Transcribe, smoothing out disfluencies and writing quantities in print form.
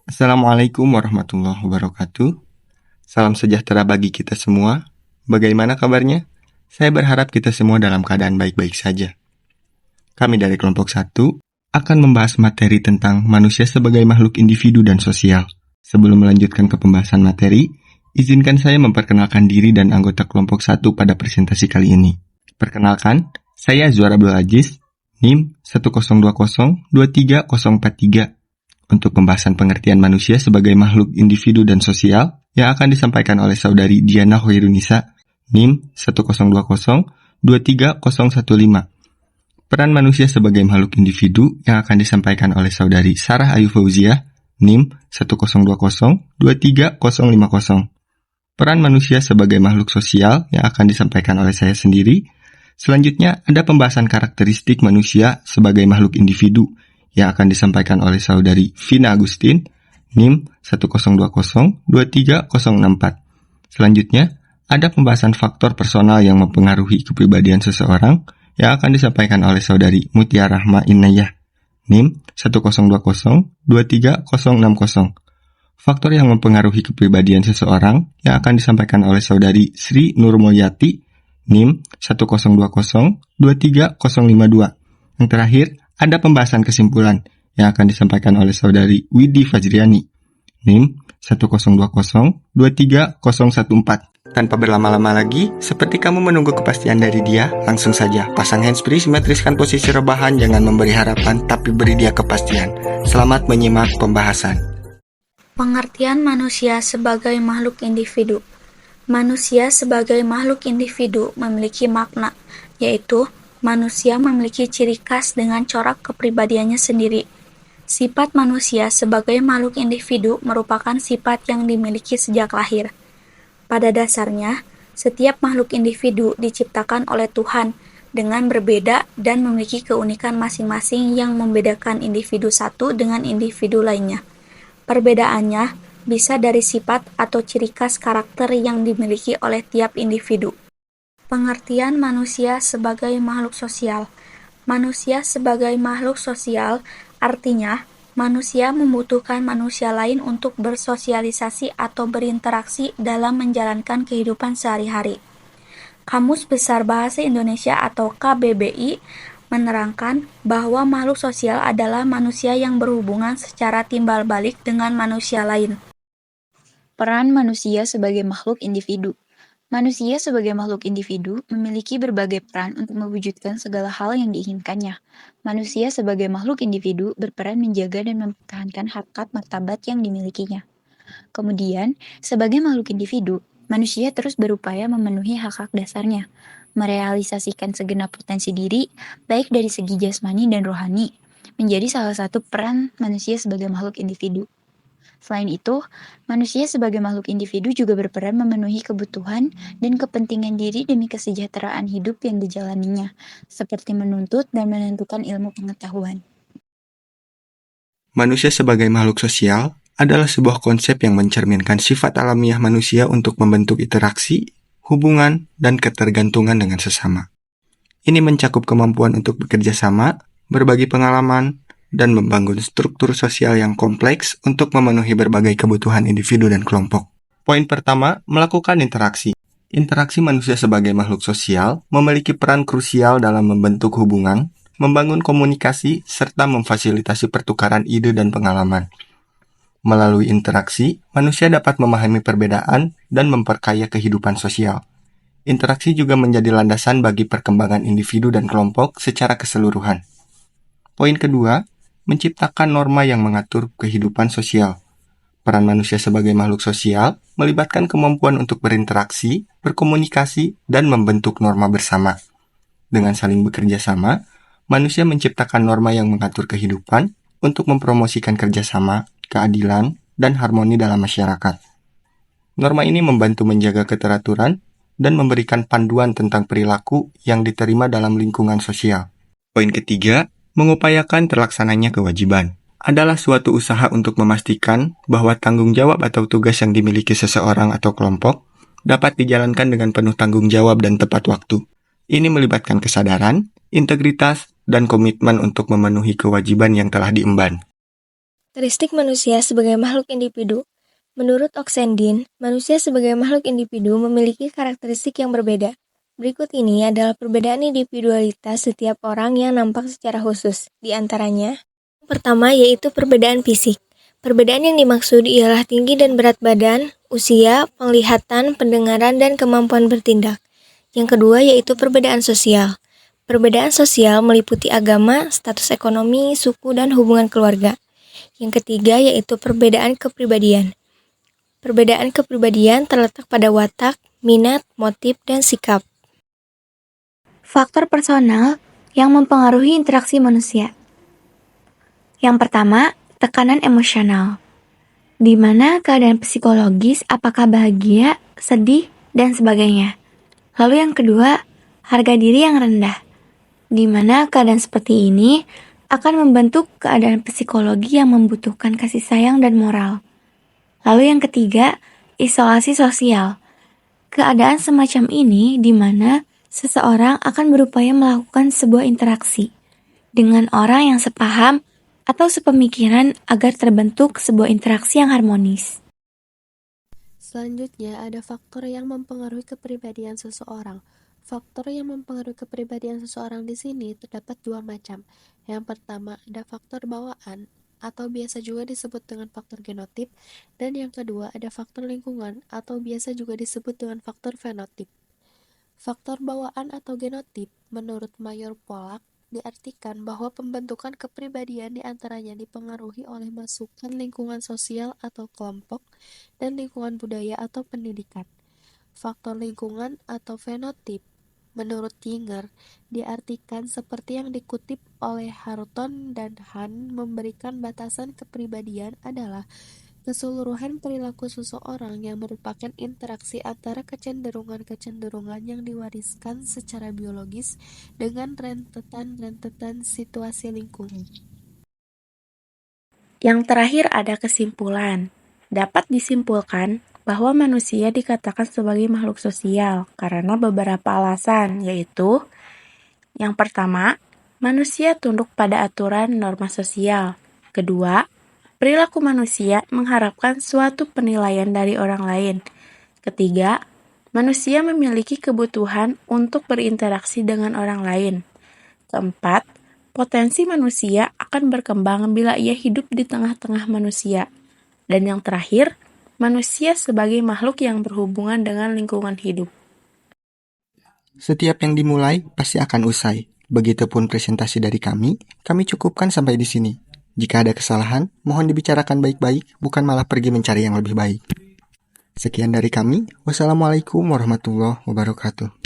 Assalamualaikum warahmatullahi wabarakatuh. Salam sejahtera bagi kita semua. Bagaimana kabarnya? Saya berharap kita semua dalam keadaan baik-baik saja. Kami dari kelompok 1 akan membahas materi tentang manusia sebagai makhluk individu dan sosial. Sebelum melanjutkan ke pembahasan materi, izinkan saya memperkenalkan diri dan anggota kelompok 1 pada presentasi kali ini. Perkenalkan, saya Zuhar Abdul Aziz, NIM 102023043. Untuk pembahasan pengertian manusia sebagai makhluk individu dan sosial yang akan disampaikan oleh saudari Diana Hoirunisa, NIM 102023015. Peran manusia sebagai makhluk individu yang akan disampaikan oleh saudari Sarah Ayu Fauziah, NIM 102023050. Peran manusia sebagai makhluk sosial yang akan disampaikan oleh saya sendiri. Selanjutnya ada pembahasan karakteristik manusia sebagai makhluk individu yang akan disampaikan oleh saudari Vina Agustin, NIM 102023064. Selanjutnya, ada pembahasan faktor personal yang mempengaruhi kepribadian seseorang yang akan disampaikan oleh saudari Mutia Rahma Inayah, NIM 102023060. Faktor yang mempengaruhi kepribadian seseorang yang akan disampaikan oleh saudari Sri Nurmulyati, NIM 102023052. Yang terakhir, ada pembahasan kesimpulan yang akan disampaikan oleh saudari Widi Fajriani, NIM 102023014. Tanpa berlama-lama lagi, seperti kamu menunggu kepastian dari dia, langsung saja pasang handsfree, simetriskan posisi rebahan, jangan memberi harapan, tapi beri dia kepastian. Selamat menyimak pembahasan. Pengertian manusia sebagai makhluk individu. Manusia sebagai makhluk individu memiliki makna, yaitu manusia memiliki ciri khas dengan corak kepribadiannya sendiri. Sifat manusia sebagai makhluk individu merupakan sifat yang dimiliki sejak lahir. Pada dasarnya, setiap makhluk individu diciptakan oleh Tuhan dengan berbeda dan memiliki keunikan masing-masing yang membedakan individu satu dengan individu lainnya. Perbedaannya bisa dari sifat atau ciri khas karakter yang dimiliki oleh tiap individu. Pengertian manusia sebagai makhluk sosial. Manusia sebagai makhluk sosial artinya manusia membutuhkan manusia lain untuk bersosialisasi atau berinteraksi dalam menjalankan kehidupan sehari-hari. Kamus Besar Bahasa Indonesia atau KBBI menerangkan bahwa makhluk sosial adalah manusia yang berhubungan secara timbal balik dengan manusia lain. Peran manusia sebagai makhluk individu. Manusia sebagai makhluk individu memiliki berbagai peran untuk mewujudkan segala hal yang diinginkannya. Manusia sebagai makhluk individu berperan menjaga dan mempertahankan harkat martabat yang dimilikinya. Kemudian, sebagai makhluk individu, manusia terus berupaya memenuhi hak-hak dasarnya, merealisasikan segenap potensi diri, baik dari segi jasmani dan rohani, menjadi salah satu peran manusia sebagai makhluk individu. Selain itu, manusia sebagai makhluk individu juga berperan memenuhi kebutuhan dan kepentingan diri demi kesejahteraan hidup yang dijalaninya, seperti menuntut dan menentukan ilmu pengetahuan. Manusia sebagai makhluk sosial adalah sebuah konsep yang mencerminkan sifat alamiah manusia untuk membentuk interaksi, hubungan, dan ketergantungan dengan sesama. Ini mencakup kemampuan untuk bekerja sama, berbagi pengalaman, dan membangun struktur sosial yang kompleks untuk memenuhi berbagai kebutuhan individu dan kelompok. Poin pertama, melakukan interaksi. Interaksi manusia sebagai makhluk sosial memiliki peran krusial dalam membentuk hubungan, membangun komunikasi, serta memfasilitasi pertukaran ide dan pengalaman. Melalui interaksi, manusia dapat memahami perbedaan dan memperkaya kehidupan sosial. Interaksi juga menjadi landasan bagi perkembangan individu dan kelompok secara keseluruhan. Poin kedua, menciptakan norma yang mengatur kehidupan sosial. Peran manusia sebagai makhluk sosial melibatkan kemampuan untuk berinteraksi, berkomunikasi, dan membentuk norma bersama. Dengan saling bekerja sama, manusia menciptakan norma yang mengatur kehidupan untuk mempromosikan kerjasama, keadilan, dan harmoni dalam masyarakat. Norma ini membantu menjaga keteraturan dan memberikan panduan tentang perilaku yang diterima dalam lingkungan sosial. Poin ketiga, mengupayakan terlaksananya kewajiban adalah suatu usaha untuk memastikan bahwa tanggung jawab atau tugas yang dimiliki seseorang atau kelompok dapat dijalankan dengan penuh tanggung jawab dan tepat waktu. Ini melibatkan kesadaran, integritas, dan komitmen untuk memenuhi kewajiban yang telah diemban. Karakteristik manusia sebagai makhluk individu. Menurut Oxendin, manusia sebagai makhluk individu memiliki karakteristik yang berbeda. Berikut ini adalah perbedaan individualitas setiap orang yang nampak secara khusus. Di antaranya, pertama yaitu perbedaan fisik. Perbedaan yang dimaksud ialah tinggi dan berat badan, usia, penglihatan, pendengaran, dan kemampuan bertindak. Yang kedua yaitu perbedaan sosial. Perbedaan sosial meliputi agama, status ekonomi, suku, dan hubungan keluarga. Yang ketiga yaitu perbedaan kepribadian. Perbedaan kepribadian terletak pada watak, minat, motif, dan sikap. Faktor personal yang mempengaruhi interaksi manusia. Yang pertama, tekanan emosional, di mana keadaan psikologis apakah bahagia, sedih, dan sebagainya. Lalu yang kedua, harga diri yang rendah, di mana keadaan seperti ini akan membentuk keadaan psikologi yang membutuhkan kasih sayang dan moral. Lalu yang ketiga, isolasi sosial. Keadaan semacam ini di mana seseorang akan berupaya melakukan sebuah interaksi dengan orang yang sepaham atau sepemikiran agar terbentuk sebuah interaksi yang harmonis. Selanjutnya, ada faktor yang mempengaruhi kepribadian seseorang. Faktor yang mempengaruhi kepribadian seseorang di sini terdapat dua macam. Yang pertama, ada faktor bawaan, atau biasa juga disebut dengan faktor genotip, dan yang kedua ada faktor lingkungan, atau biasa juga disebut dengan faktor fenotip. Faktor bawaan atau genotip, menurut Mayor Pollack, diartikan bahwa pembentukan kepribadian diantaranya dipengaruhi oleh masukan lingkungan sosial atau kelompok, dan lingkungan budaya atau pendidikan. Faktor lingkungan atau fenotip, menurut Yinger, diartikan seperti yang dikutip oleh Harton dan Han, memberikan batasan kepribadian adalah keseluruhan perilaku seseorang yang merupakan interaksi antara kecenderungan-kecenderungan yang diwariskan secara biologis dengan rentetan-rentetan situasi lingkungan. Yang terakhir ada kesimpulan. Dapat disimpulkan bahwa manusia dikatakan sebagai makhluk sosial karena beberapa alasan, yaitu yang pertama, manusia tunduk pada aturan norma sosial. Kedua, perilaku manusia mengharapkan suatu penilaian dari orang lain. Ketiga, manusia memiliki kebutuhan untuk berinteraksi dengan orang lain. Keempat, potensi manusia akan berkembang bila ia hidup di tengah-tengah manusia. Dan yang terakhir, manusia sebagai makhluk yang berhubungan dengan lingkungan hidup. Setiap yang dimulai pasti akan usai. Begitupun presentasi dari kami cukupkan sampai di sini. Jika ada kesalahan, mohon dibicarakan baik-baik, bukan malah pergi mencari yang lebih baik. Sekian dari kami. Wassalamualaikum warahmatullahi wabarakatuh.